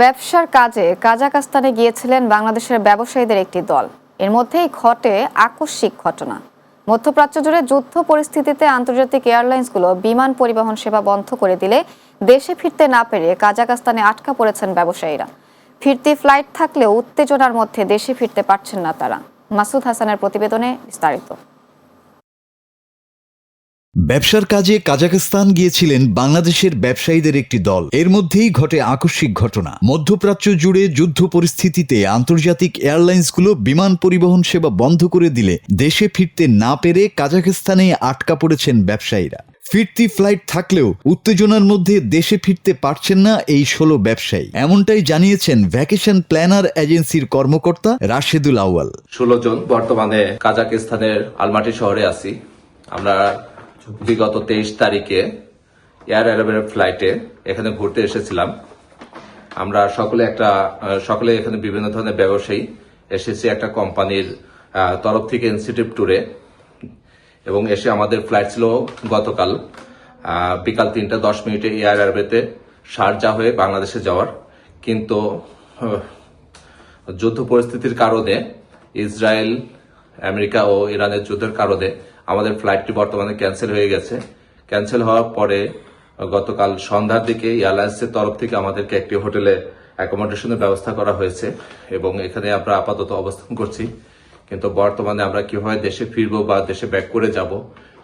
ব্যবসার কাজে কাজাখস্তানে গিয়েছিলেন বাংলাদেশের ব্যবসায়ীদের একটি দল। এর মধ্যেই ঘটে আকস্মিক ঘটনা। মধ্যপ্রাচ্য জুড়ে যুদ্ধ পরিস্থিতিতে আন্তর্জাতিক এয়ারলাইন্সগুলো বিমান পরিবহন সেবা বন্ধ করে দিলে দেশে ফিরতে না পেরে কাজাখস্তানে আটকা পড়েছেন ব্যবসায়ীরা। ফিরতি ফ্লাইট থাকলেও উত্তেজনার মধ্যে দেশে ফিরতে পারছেন না তারা। মাসুদ হাসানের প্রতিবেদনে বিস্তারিত। ব্যবসার কাজে কাজাখস্তান গিয়েছিলেন বাংলাদেশের ব্যবসায়ীদের একটি দল। এর মধ্যেই ঘটে আকস্মিক ঘটনা। মধ্যপ্রাচ্য জুড়ে যুদ্ধ পরিস্থিতিতে আন্তর্জাতিক এয়ারলাইন্সগুলো বিমান পরিবহন সেবা বন্ধ করে দিলে দেশে ফিরতে না পেরে কাজাখস্তানে আটকা পড়েছেন ব্যবসায়ীরা। ফিরতি ফ্লাইট থাকলেও উত্তেজনার মধ্যে দেশে ফিরতে পারছেন না এই 16 ব্যবসায়ী। এমনটাই জানিয়েছেন ভ্যাকেশন প্ল্যানার এজেন্সির কর্মকর্তা রাশেদুল আউয়াল। 16 জন বর্তমানে কাজাখস্তানের আলমাটি শহরে আছি। আমরা বিগত 23 তারিখে এয়ার অ্যারাবিয়ার ফ্লাইটে এখানে ঘুরতে এসেছিলাম। আমরা সকলে এখানে বিভিন্ন ধরনের ব্যবসায়ী এসেছি একটা কোম্পানির তরফ থেকে ইনস্টিটিউট ট্যুরে, এবং এসে আমাদের ফ্লাইট ছিল গতকাল বিকাল 3:10 এয়ার অ্যারাবিয়াতে শারজাহ হয়ে বাংলাদেশে যাওয়ার। কিন্তু যুদ্ধ পরিস্থিতির কারণে, ইসরায়েল, আমেরিকা ও ইরানের যুদ্ধের কারণে আমাদের ফ্লাইটটি বর্তমানে ক্যান্সেল হয়ে গেছে। ক্যান্সেল হওয়ার পরে গতকাল সন্ধ্যার দিকে এয়ারলাইন্সের তরফ থেকে আমাদেরকে একটি হোটেলে অ্যাকোমোডেশনের ব্যবস্থা করা হয়েছে, এবং এখানে আমরা আপাতত অবস্থান করছি। কিন্তু বর্তমানে আমরা কিভাবে দেশে ফিরবো বা দেশে ব্যাক করে যাব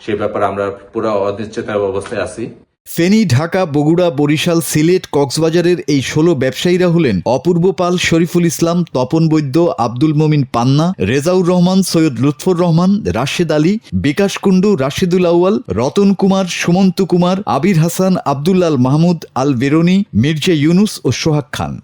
সেই ব্যাপারে আমরা পুরো অনিশ্চয়তার অবস্থায় আছি। ফেনী, ঢাকা, বগুড়া, বরিশাল, সিলেট, কক্সবাজারের এই 16 ব্যবসায়ীরা হলেন অপূর্ব পাল, শরীফুল ইসলাম, তপন বৈদ্য, আব্দুল মমিন পান্না, রেজাউর রহমান, সৈয়দ লুৎফর রহমান, রাশেদ আলী, বিকাশ কুণ্ডু, রাশেদুল আউয়াল, রতন কুমার, সুমন্ত কুমার, আবির হাসান, আব্দুল্লাল মাহমুদ আল বেরোনি, মির্জা ইউনুস ও সোহাগ খান।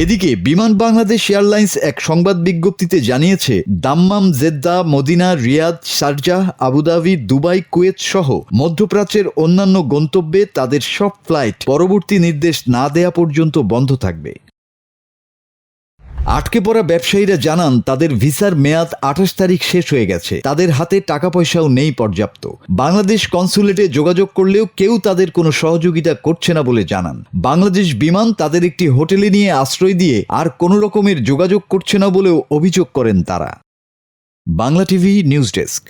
এদিকে বিমান বাংলাদেশ এয়ারলাইন্স এক সংবাদ বিজ্ঞপ্তিতে জানিয়েছে, Dammam, Jeddah, Medina, Riyadh, Sharjah, Abu Dhabi, Dubai, Kuwait সহ মধ্যপ্রাচ্যের অন্যান্য গন্তব্যে তাদের সব ফ্লাইট পরবর্তী নির্দেশ না দেয়া পর্যন্ত বন্ধ থাকবে। আটকে পড়া ব্যবসায়ীরা জানান, তাদের ভিসার মেয়াদ 28 তারিখ শেষ হয়ে গেছে। তাদের হাতে টাকা পয়সাও নেই পর্যাপ্ত। বাংলাদেশ কনসুলেটে যোগাযোগ করলেও কেউ তাদের কোনো সহযোগিতা করছে না বলে জানান। বাংলাদেশ বিমান তাদের একটি হোটেলে নিয়ে আশ্রয় দিয়ে আর কোনো রকমের যোগাযোগ করছে না বলেও অভিযোগ করেন তারা। Bangla TV news desk.